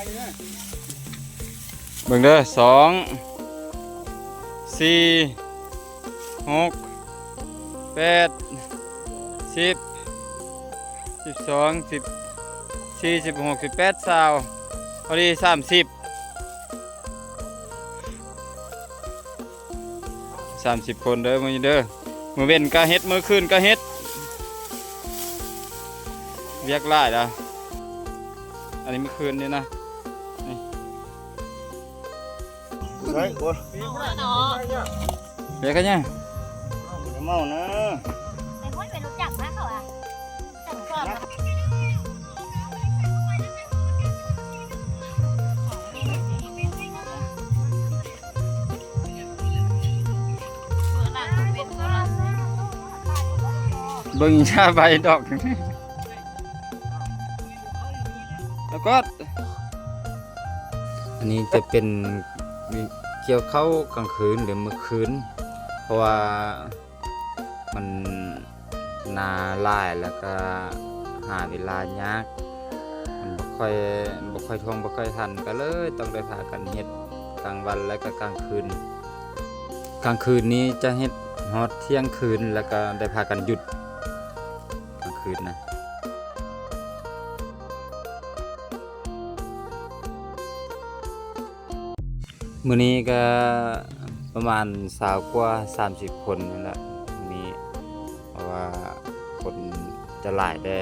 เบิ่งเด้อ2 4 6 8 10 12 14 16 18 20พอดี30 คนเด้อมื้อนี้เด้อมื้อเว้นก็เฮ็ดมื้อคืนก็เฮ็ดเรียกหลายล่ะอันนี้มื้อคืนนี่นะนี่เฮ้ยคนเรียกกันยังเมานะไอ้คนเป็นรู้จักนะเขาอ่ะจังก่อนเบิ่งชาใบดอกแล้วก็อันนี้จะเป็นเกี่ยวเข้ากลางคืนหรือเมื่อคืนเพราะว่ามันนาหลายแล้วก็หาเวลายากมันบ่ค่อยท่วงบ่ค่อยทันก็เลยต้องได้พากันเฮ็ดกลางวันและก็กลางคืนนี้จะเฮ็ดฮอดเที่ยงคืนแล้วก็ได้พากันหยุดกลางคืนนะมื้อนี้ก็ประมาณ20กว่า30 คนนี่แหละมีเพราะว่าคนจะหลายแด่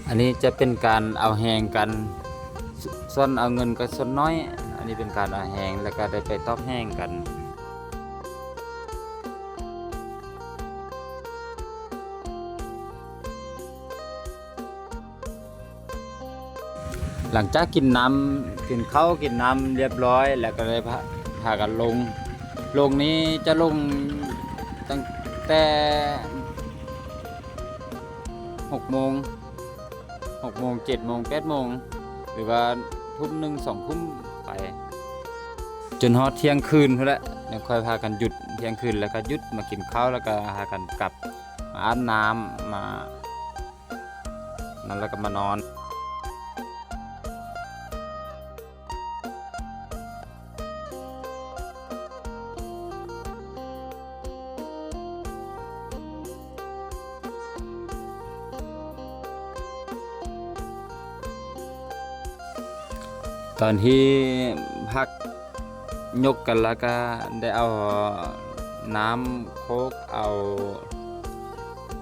อันนี้จะเป็นการเอาแหงกันส่วนเอาเงินก็ส่วนน้อยอันนี้เป็นการเอาแหงแล้วก็ได้ไปตอกแห้งกันหลังจากกินข้าวกินน้ำเรียบร้อยแล้วก็ได้พากันลงนี้จะลงตั้งแต่6 โมง 7 โมง 8 โมงหรือว่าทุ่ม 1 2 ทุ่มไปจนฮอดเที่ยงคืนเท่านั้นเดี๋ยวค่อยพากันหยุดเที่ยงคืนแล้วก็หยุดมากินข้าวแล้วก็พากันกลับมาอาบน้ำมานั่นแล้วก็มานอนตอนที่พักยกกันแล้วก็ได้เอาน้ำโค้กเอา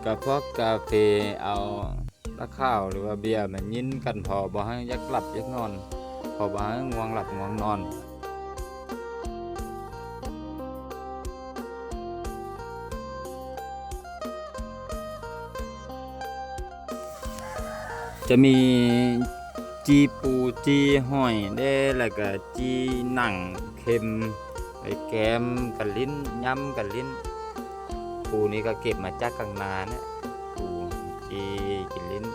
กระเพาะกาแฟเอาตะข้าวหรือว่าเบียร์มันยินกันพอบ่ให้ยักหลับยักนอนพอบ่ให้ง่วงหลับง่วงนอนจะมีจีปูจีห้อยได้แล้วก็จีหนังเค็มไอ้แกมกับลิ้นยำกับลิ้นปูนี้ก็เก็บมาจากกลางนาเนี่ยปูจีกินลิ้น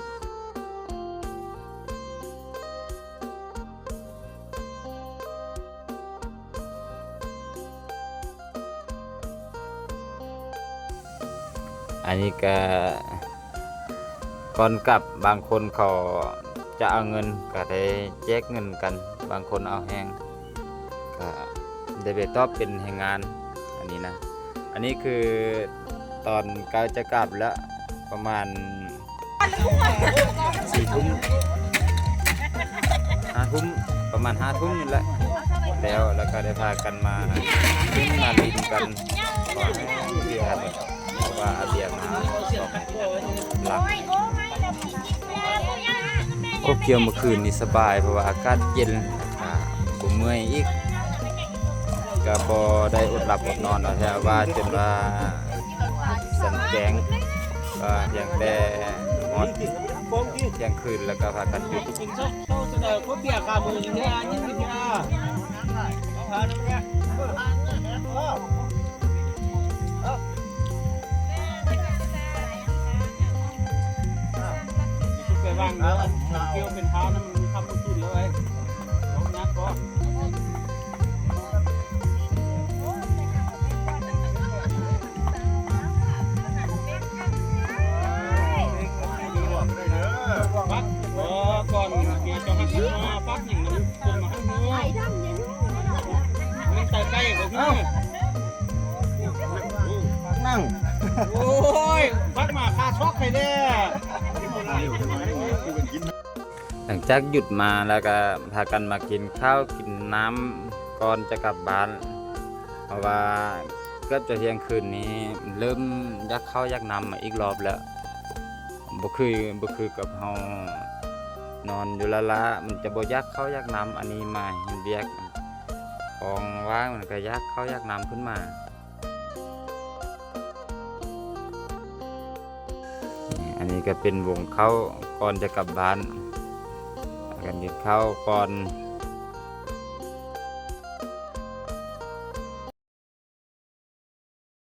อันนี้ก็ก่อนกลับบางคนเขาจะเอาเงินก็ได้แจกเงินกันบางคนเอาแห้งก็ได้ไปตอบเป็นแรงงานอันนี้นะอันนี้คือตอนใกล้จะกลับแล้วประมาณ4 ทุ่ม5 ทุ่มประมาณ5 ทุ่มนี่แหละแล้วก็ได้พากันมาขึ้นมาดินกันขอให้เบียร์เพราะว่าเบียร์มา2 หลักก็เกี่ยวเมื่อคืนนี่สบายเพราะว่าอากาศเย็นบ่เมื่อยอีกก็บ่ได้อดหลับอดนอนเอาแต่ว่าจนว่าสันแกงก็เพียงแต่ฮอดเที่ยงคืนแล้วก็พากันหยุดวางแล้วเกี่ยวเป็นเท้านั้นมันทำไม่ขึ้นเลยลงยักษ์ก็ โอ้ยพักมาคาช็อกไปเด้อ หลังจากหยุดมาแล้วก็พากันมากินข้าวกินน้ำก่อนจะกลับบ้านเพราะว่าเกือบจะเที่ยงคืนนี้เริ่มยักเข้ายักน้ำมาอีกรอบแล้วบ่คือกับเฮานอนอยู่ละละมันจะบ่ยักเข้ายักน้ำอันนี้มาเห็นเบียกของว่างมันก็ยักเข้ายักน้ำขึ้นมาอันนี้ก็เป็นวงเข้าก่อนจะกลับบ้านกันกินข้าวก่อน